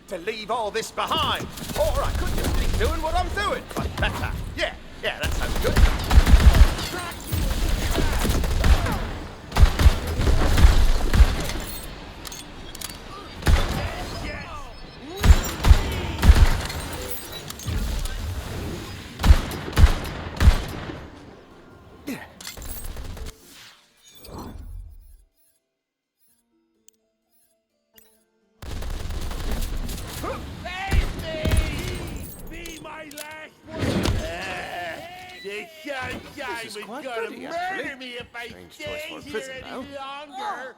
to leave all this behind. Or I could just keep doing what I'm doing, but better. Yeah, that sounds good. This is quite pretty, murder me if I Strange stay choice for a here prison, any though. longer.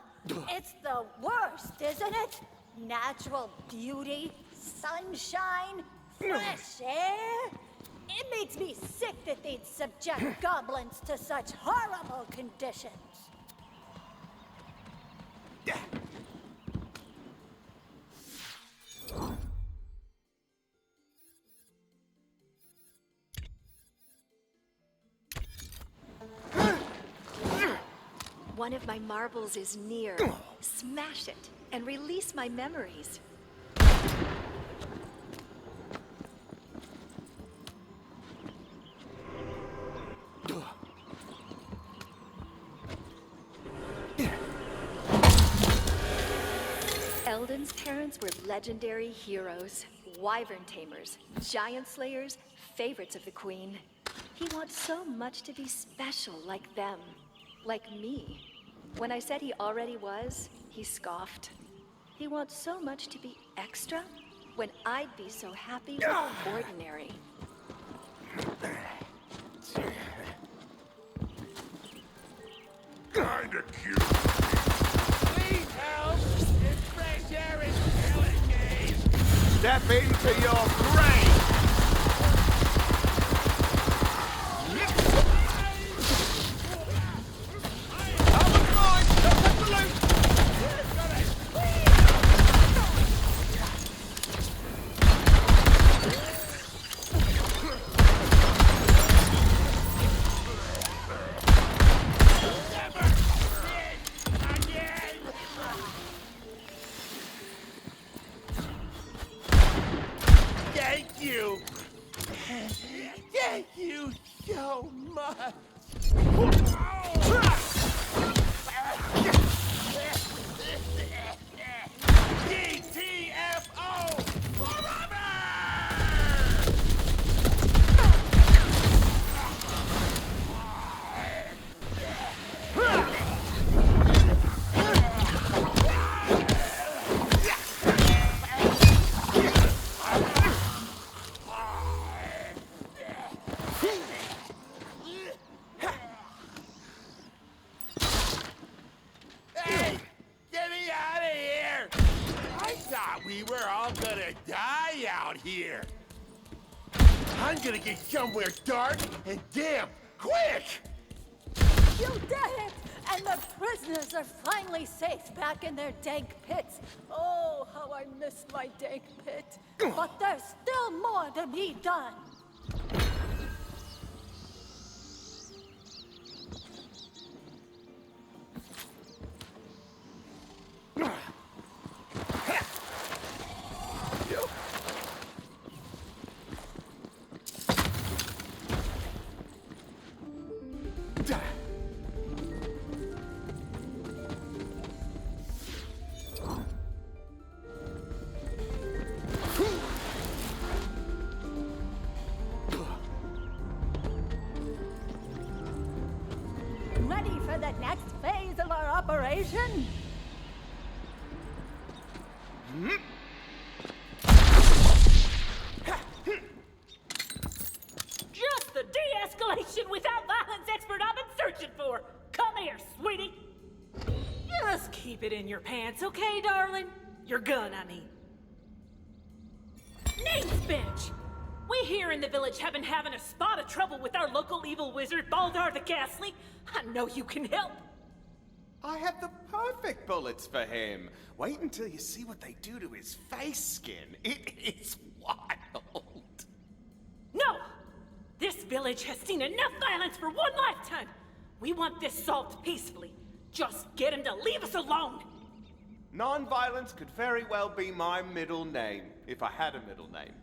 It's the worst, isn't it? Natural beauty, sunshine, fresh air. It makes me sick that they'd subject goblins to such horrible conditions. One of my marbles is near. Smash it and release my memories. Eldon's parents were legendary heroes, wyvern tamers, giant slayers, favorites of the queen. He wants so much to be special like them, like me. When I said he already was, he scoffed. He wants so much to be extra when I'd be so happy with ordinary. Kinda cute. Please help! It's fresh air is killing me! Step into your grave! Thank you so much. GTFO forever! Hey, get me out of here! I thought we were all gonna die out here. I'm gonna get somewhere dark and damp, quick! You did it! And the prisoners are finally safe back in their dank pits. Oh, how I miss my dank pit. But there's still more to be done. Ready for the next phase of our operation? Just the de-escalation without violence expert I've been searching for. Come here, sweetie. Just keep it in your pants, okay, darling? Your gun, I mean. Name's Bench. We here in the village have been having a spot of trouble with our local evil wizard, Baldar the Ghastly. I know you can help. I have the perfect bullets for him. Wait until you see what they do to his face skin. It is wild. No! This village has seen enough violence for one lifetime. We want this solved peacefully. Just get him to leave us alone. Non-violence could very well be my middle name. if I had a middle name.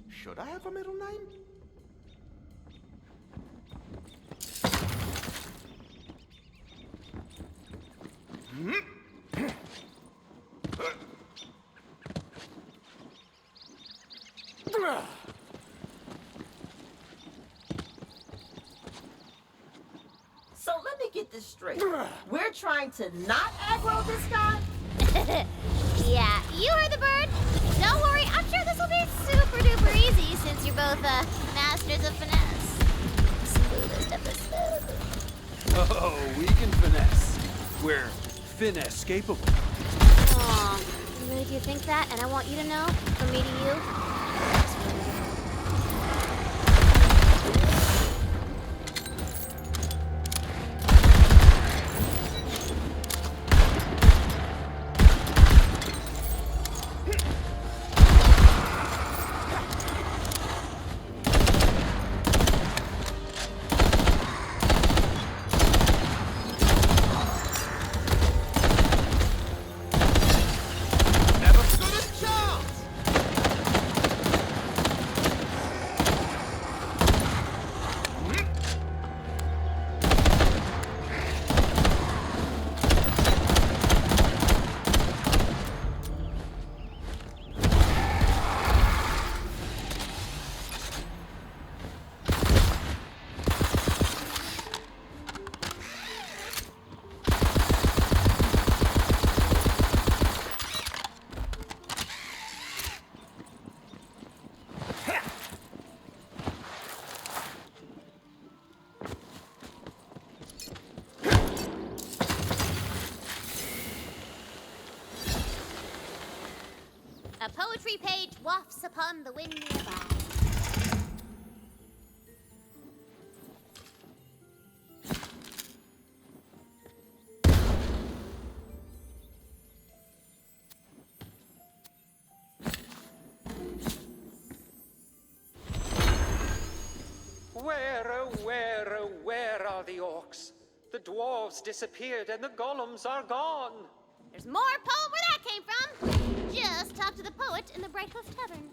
Should I have a middle name? So let me get this straight. We're trying to not aggro this guy? Yeah, you heard the bird. Don't worry, I'm sure this will be super duper easy since you're both masters of finesse. Smoothest of the smooth. Oh, we can finesse. We're finesse-capable. Aw, you really do think that? And I want you to know, from me to you, Never stood a chance! a poetry page wafts upon the wind nearby. Where are the orcs? The dwarves disappeared and the golems are gone. There's more poem where that came from. Just talk to the poet in the Bright Hoof Tavern.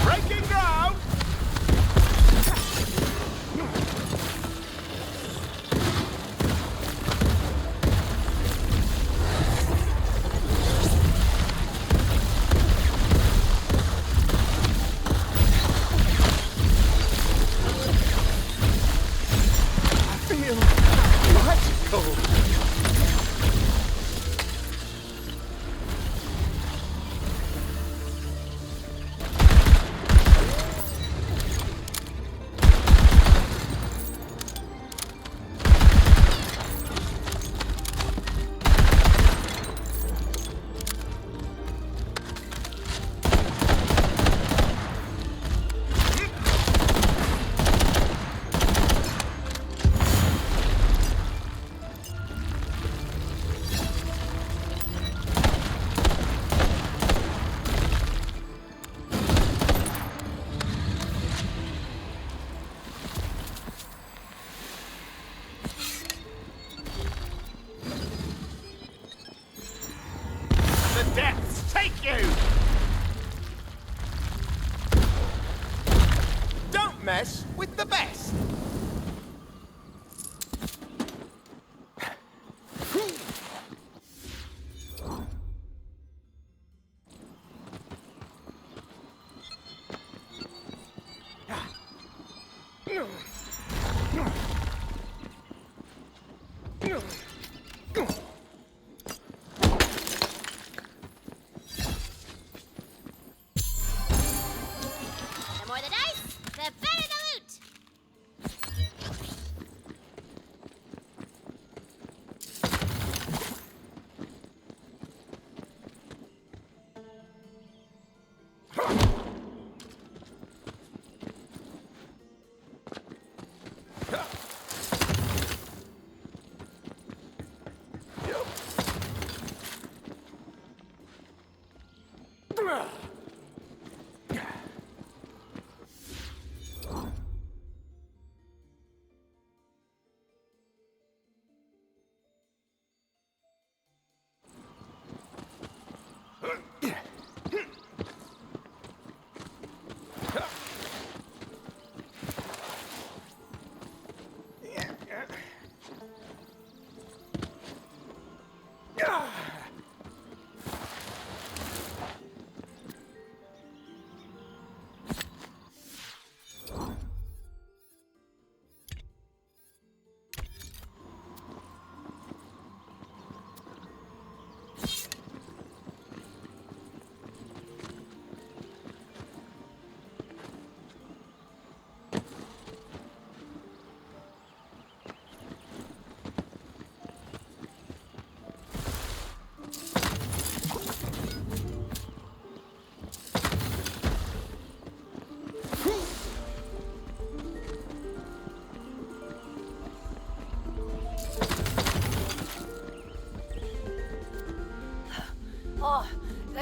Breaking ground! The depths take you! Don't mess with the best! The more the dice, the better the loot.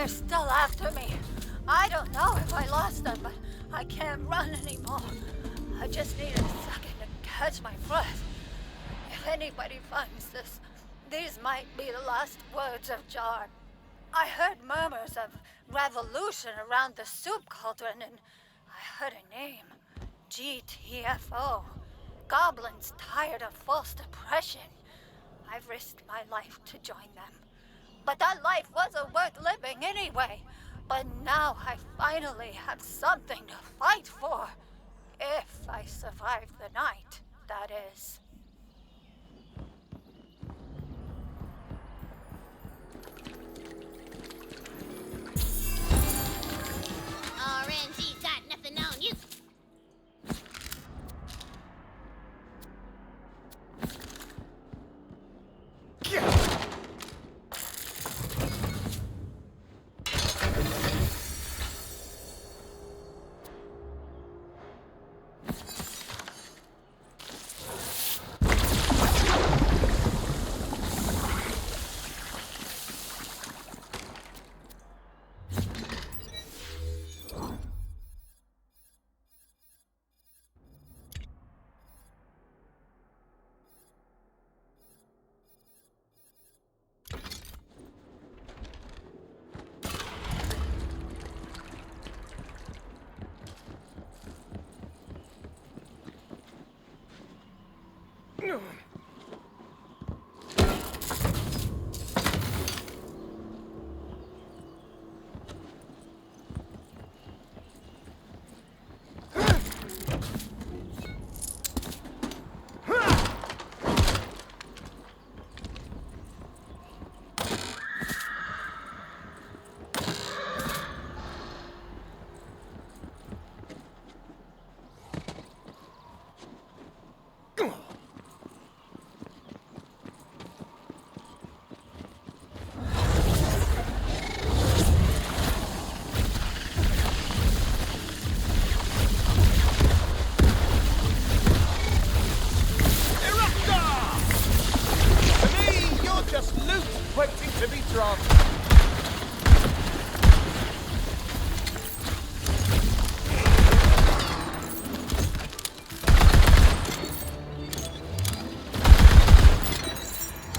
They're still after me. I don't know if I lost them, but I can't run anymore. I just need a second to catch my breath. If anybody finds this, these might be the last words of Jar. I heard murmurs of revolution around the soup cauldron, and I heard a name. GTFO. Goblins tired of false depression. I've risked my life to join them. But that life wasn't worth living anyway. But now I finally have something to fight for. If I survive the night, that is. RNG got nothing on you. To be dropped.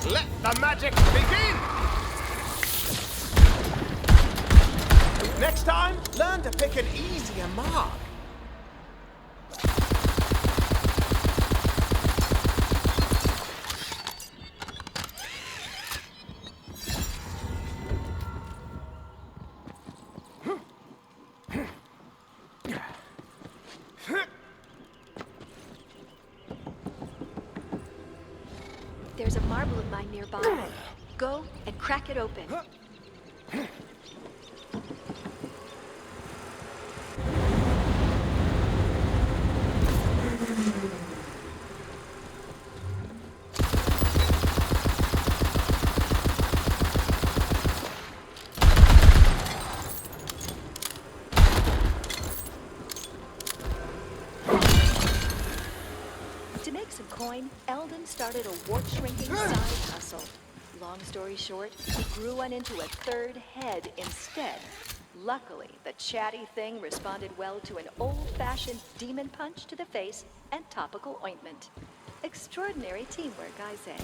Let the magic begin! Next time, learn to pick an easier mark. There's a marble of mine nearby. Go and crack it open. To make some coin, Eldon started a wart-shrinking side hustle. Long story short, he grew one into a third head instead. Luckily, the chatty thing responded well to an old-fashioned demon punch to the face and topical ointment. Extraordinary teamwork, I say.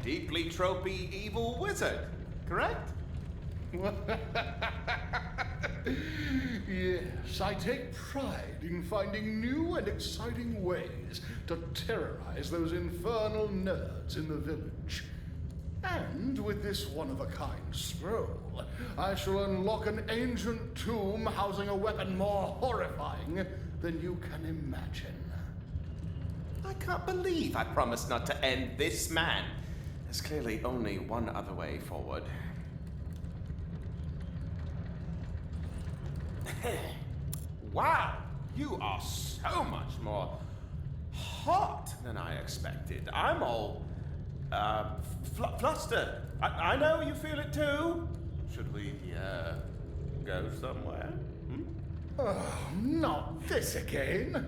Deeply tropey evil wizard, correct? Yes, I take pride in finding new and exciting ways to terrorize those infernal nerds in the village. And with this one-of-a-kind scroll, I shall unlock an ancient tomb housing a weapon more horrifying than you can imagine. I can't believe I promised not to end this man. There's clearly only one other way forward. Wow, you are so much more hot than I expected. I'm all, flustered. I know you feel it too. Should we, go somewhere? Hmm? Oh, not this again.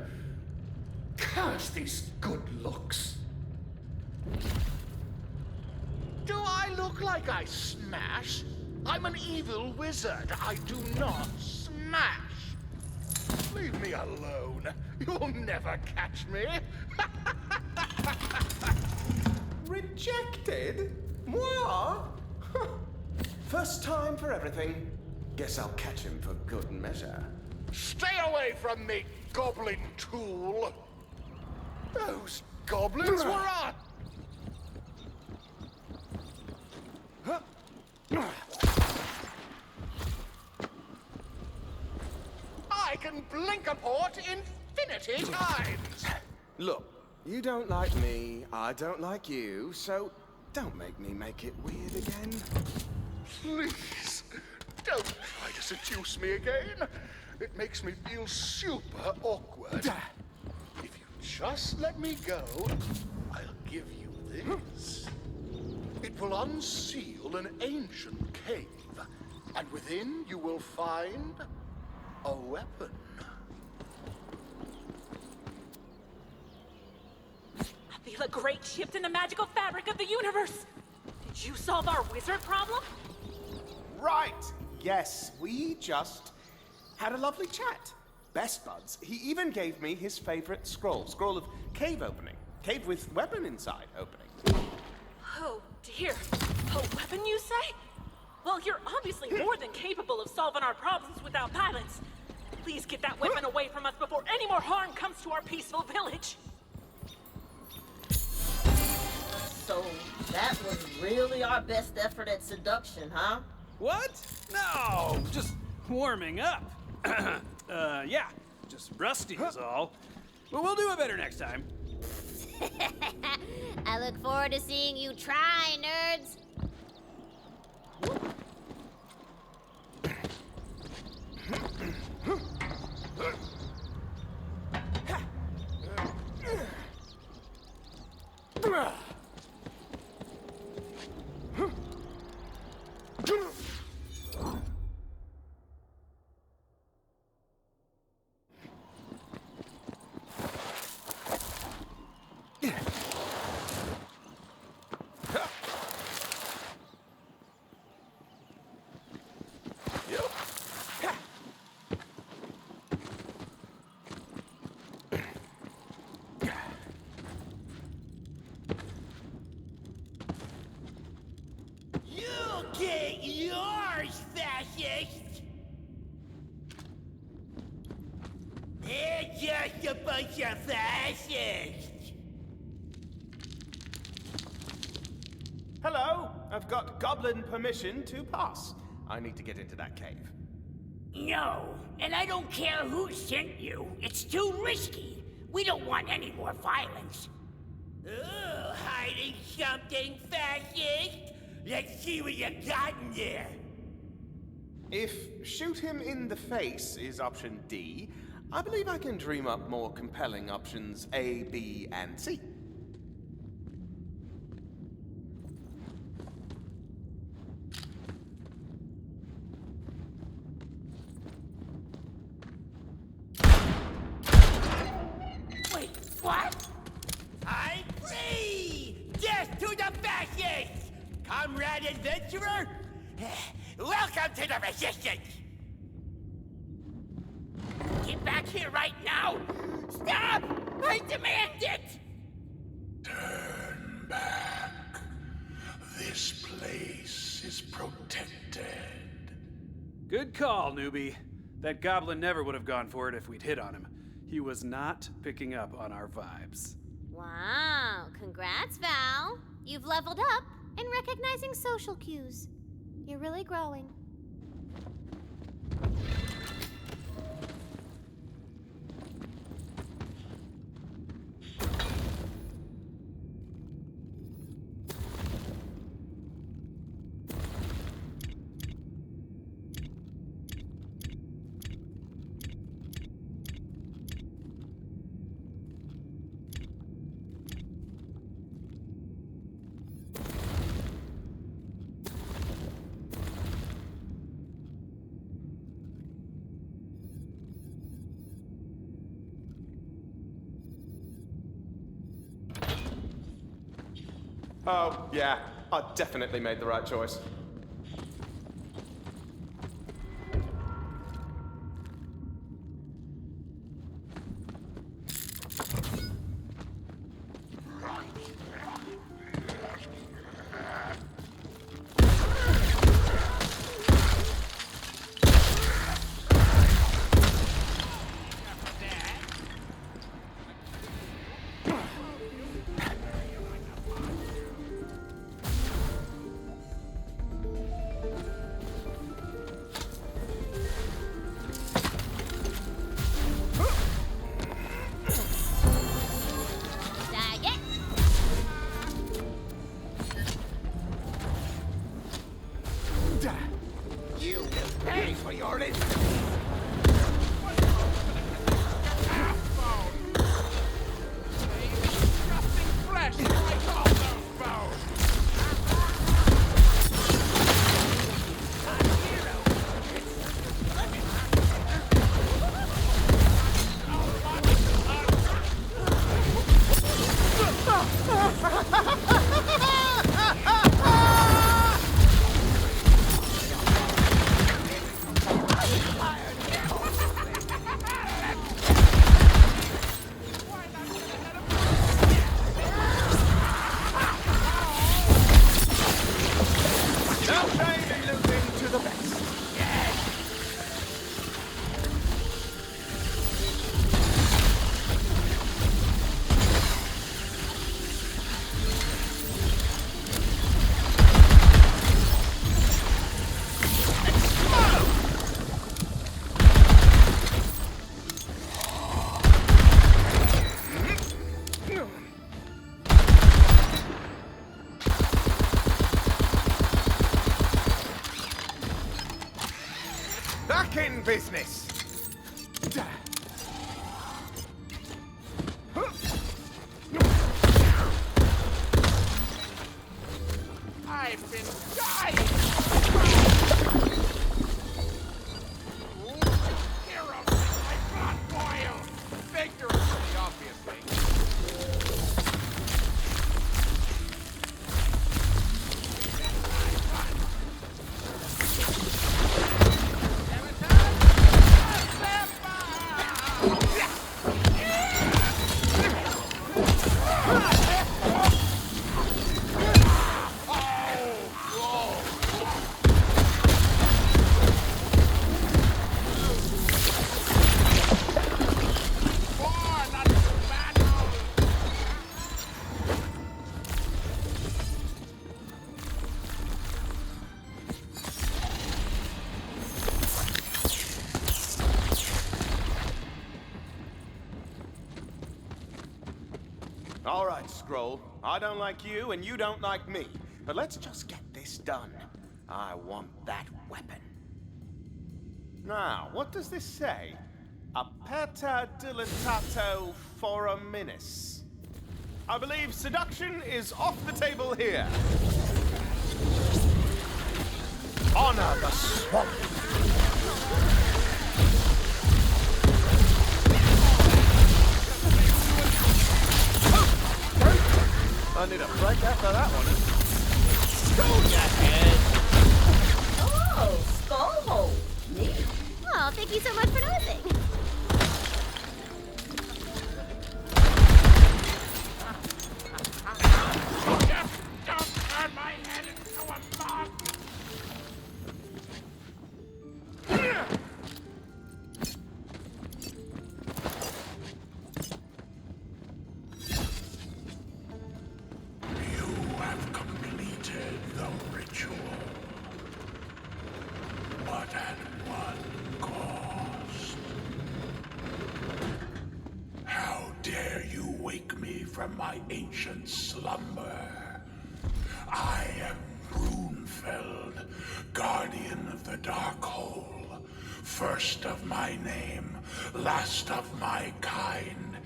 Curse these good looks. Do I look like I smash? I'm an evil wizard. I do not smash. Leave me alone. You'll never catch me. Rejected? Moi? First time for everything. Guess I'll catch him for good measure. Stay away from me, goblin tool. Those goblins were on. I can blink a port infinity times. Look, you don't like me, I don't like you, so don't make me make it weird again. Please, don't try to seduce me again. It makes me feel super awkward. If you just let me go, I'll give you this. It will unseal an ancient cave, and within you will find a weapon. I feel a great shift in the magical fabric of the universe. Did you solve our wizard problem? Right, yes, we just had a lovely chat. Best buds. He even gave me his favorite scroll of cave opening. Cave with weapon inside opening. Oh, dear. A weapon, you say? Well, you're obviously more than capable of solving our problems without violence. Please get that weapon away from us before any more harm comes to our peaceful village. So, that was really our best effort at seduction, huh? What? No, just warming up. Yeah, just rusty is all. But we'll do it better next time. I look forward to seeing you try, nerds. You'll get yours, fascist! They're just a bunch of fascists! Hello, I've got goblin permission to pass. I need to get into that cave. No, and I don't care who sent you. It's too risky. We don't want any more violence. Oh, hiding something, fascist? Let's see what you got in there. If shoot him in the face is option D, I believe I can dream up more compelling options A, B, and C. Wait, what? I'm free! Death to the fascists! Comrade adventurer, welcome to the resistance! Get back here right now! Stop! I demand it! Turn back. This place is protected. Good call, newbie. That goblin never would have gone for it if we'd hit on him. He was not picking up on our vibes. Wow, congrats, Val. You've leveled up in recognizing social cues. You're really growing. Oh, yeah, I definitely made the right choice. Target. You will pay for your flesh like all those bones. No shame in losing to the best. Back in business. I've been dying. Heroes make my blood boil. Vigorously, obviously. All right, Scroll. I don't like you, and you don't like me. But let's just get this done. I want that weapon. Now, what does this say? Aperta dilatato foraminis. I believe seduction is off the table here. Honor the swamp. I need a break after that one. Oh, skull. Neat. Oh, thank you so much for noticing. Just don't turn my head into a mob. You have completed the ritual, but at what cost? How dare you wake me from my ancient slumber? I am Brunfeld, guardian of the Dark Hole, first of my name, last of my kind.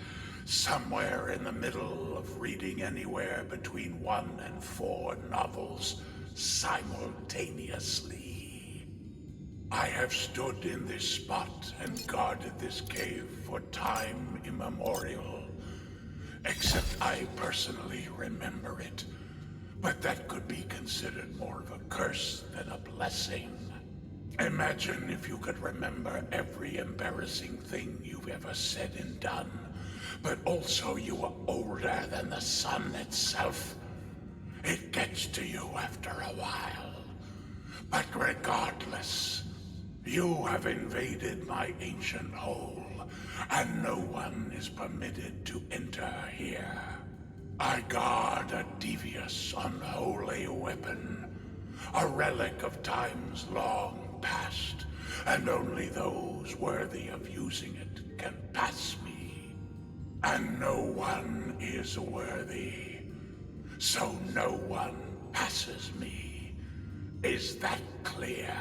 Somewhere in the middle of reading anywhere between 1 and 4 novels simultaneously. I have stood in this spot and guarded this cave for time immemorial. Except I personally remember it. But that could be considered more of a curse than a blessing. Imagine if you could remember every embarrassing thing you've ever said and done, but also you were older than the sun itself. It gets to you after a while. But regardless, you have invaded my ancient hole, and no one is permitted to enter here. I guard a devious, unholy weapon, a relic of times long past, and only those worthy of using it can pass me. And no one is worthy, so no one passes me. Is that clear?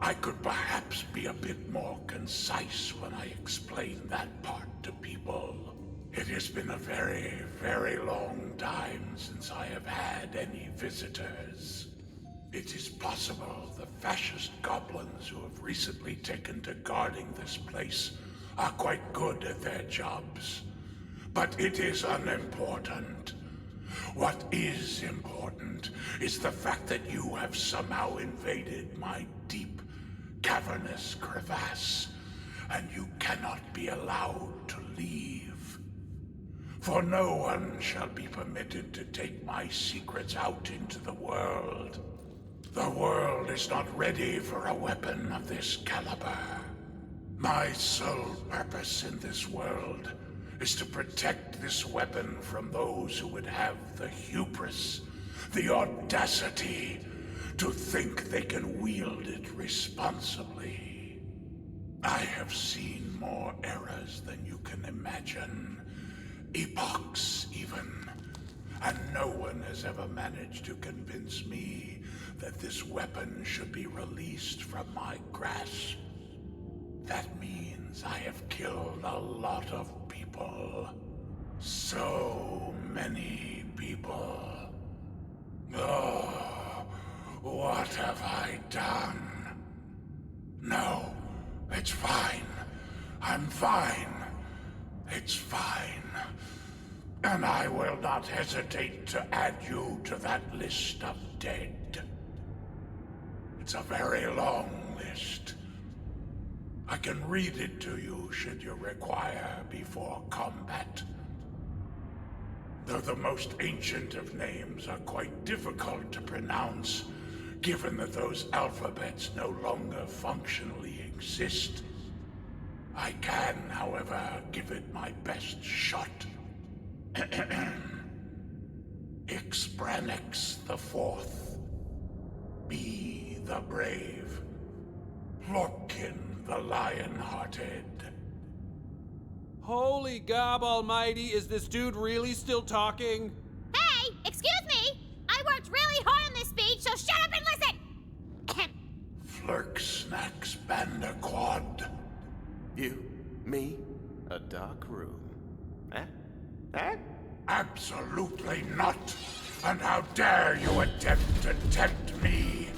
I could perhaps be a bit more concise when I explain that part to people. It has been a very, very long time since I have had any visitors. It is possible the fascist goblins who have recently taken to guarding this place are quite good at their jobs. But it is unimportant. What is important is the fact that you have somehow invaded my deep, cavernous crevasse, and you cannot be allowed to leave. For no one shall be permitted to take my secrets out into the world. The world is not ready for a weapon of this caliber. My sole purpose in this world is to protect this weapon from those who would have the hubris, the audacity, to think they can wield it responsibly. I have seen more eras than you can imagine, epochs even, and no one has ever managed to convince me that this weapon should be released from my grasp. That means I have killed a lot of people. So many people. Oh, what have I done? No, it's fine. I'm fine. It's fine. And I will not hesitate to add you to that list of dead. It's a very long list. I can read it to you should you require before combat. Though the most ancient of names are quite difficult to pronounce, given that those alphabets no longer functionally exist. I can, however, give it my best shot. Ixbranix the Fourth. Be the brave. Lorkin the lion-hearted. Holy gob almighty, is this dude really still talking? Hey, excuse me! I worked really hard on this speech, so shut up and listen! Flirksnacks Bandaquad. You, me, a dark room. Eh? Eh? Absolutely not. And how dare you attempt to tempt me?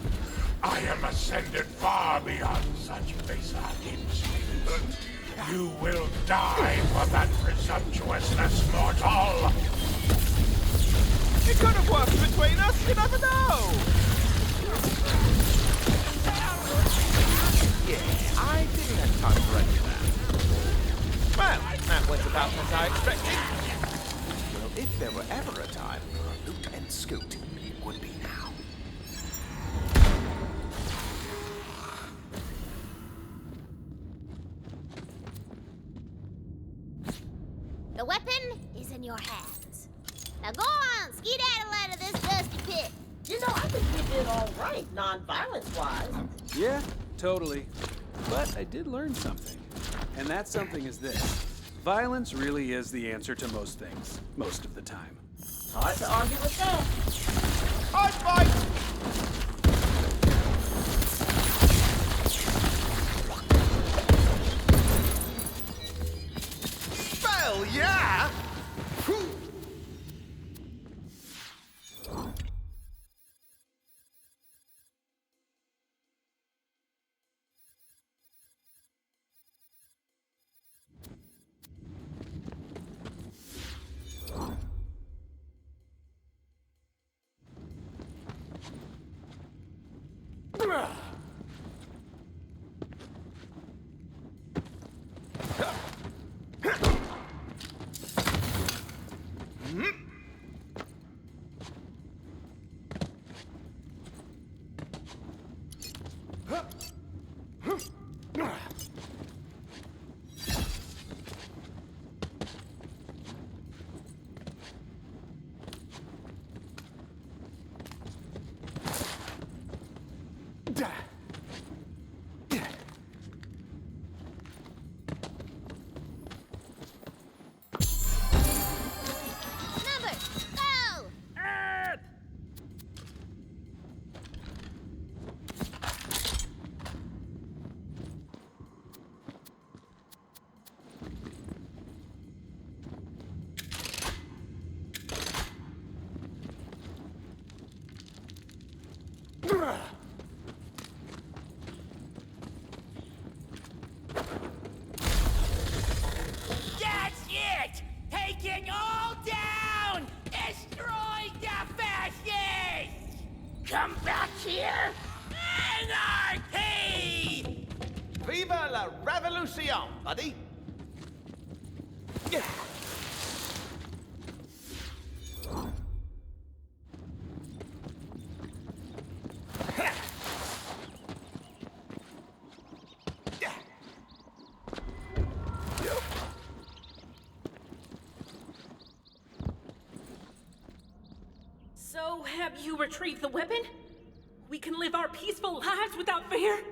I am ascended far beyond such basic instinct. You will die for that presumptuousness, mortal! It could have worked between us, you never know! Yeah, I didn't have time for any of that. Well, that went about as I expected. Well, if there were ever a time for a loot and scoot, it would be now. The weapon is in your hands. Now go on, skedaddle out of this dusty pit. You know, I think we did all right, non-violence-wise. Yeah, totally. But I did learn something. And that something is this. Violence really is the answer to most things, most of the time. Hard to argue with that. I'd fight! Well, yeah! That's it! Take it all down! Destroy the fascists! Come back here! Anarchy! Viva la revolution, buddy! Yeah. So, have you retrieved the weapon? We can live our peaceful lives without fear?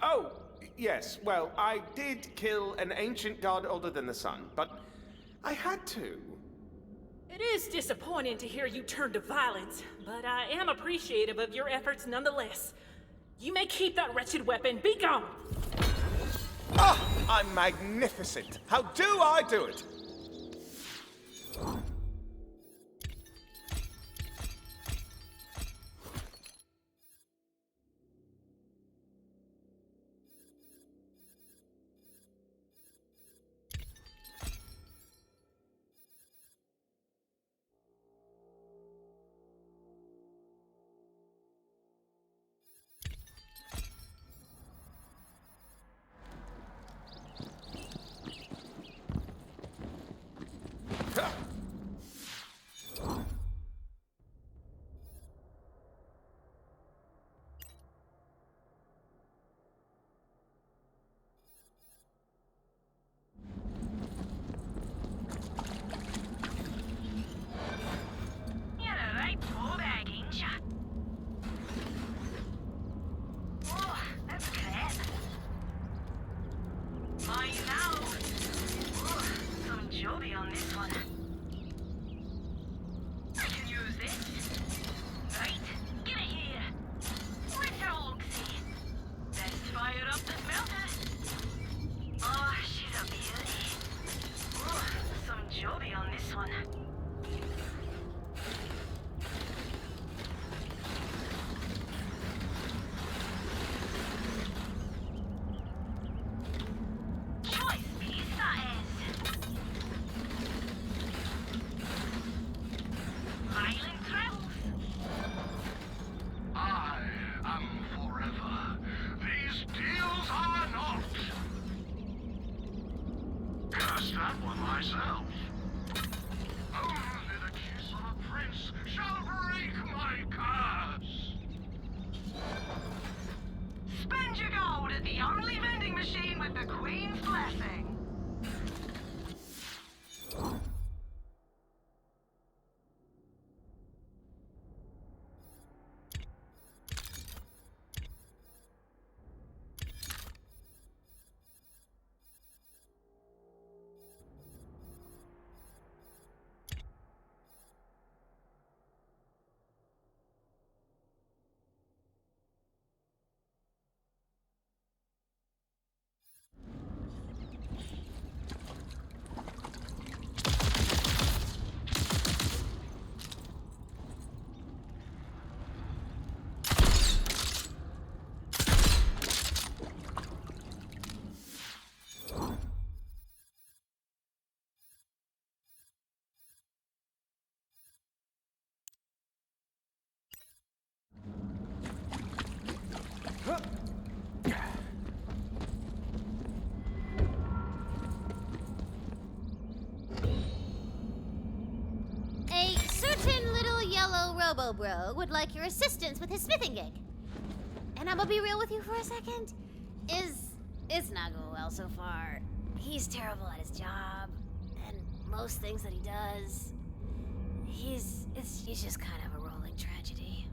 Oh, yes. Well, I did kill an ancient god older than the sun, but I had to. It is disappointing to hear you turn to violence, but I am appreciative of your efforts nonetheless. You may keep that wretched weapon. Be gone! Ah, I'm magnificent. How do I do it? A certain little yellow robo-bro would like your assistance with his smithing gig. And I'm gonna be real with you for a second. It's not going well so far. He's terrible at his job, and most things that he does, he's just kind of a rolling tragedy.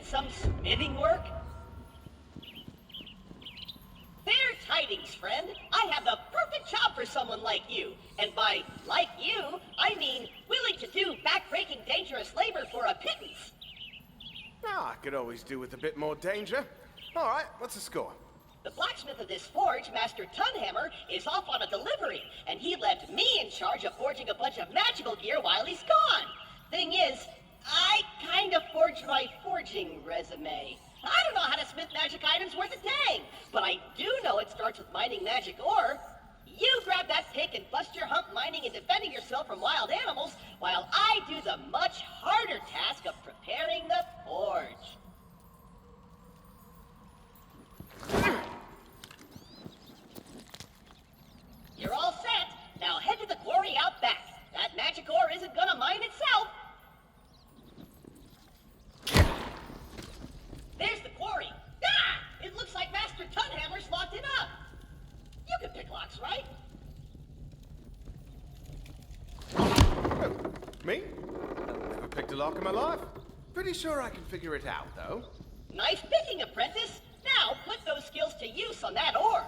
some smithing work? Fair tidings, friend. I have the perfect job for someone like you. And by like you, I mean willing to do back-breaking dangerous labor for a pittance. Ah, I could always do with a bit more danger. All right, what's the score? The blacksmith of this forge, Master Tunhammer, is off on a delivery, and he left me in charge of forging a bunch of magical gear while he's gone. Thing is, I kind of forged my forging resume. I don't know how to smith magic items worth a dang, but I do know it starts with mining magic ore. You grab that pick and bust your hump mining and defending yourself from wild animals, while I do the much harder task of preparing the forge. You're all set. Now head to the quarry out back. That magic ore isn't gonna mine itself. There's the quarry. Ah! It looks like Master Tunhammer's locked it up. You can pick locks, right? Oh, me? I've never picked a lock in my life. Pretty sure I can figure it out, though. Nice picking, apprentice. Now put those skills to use on that ore.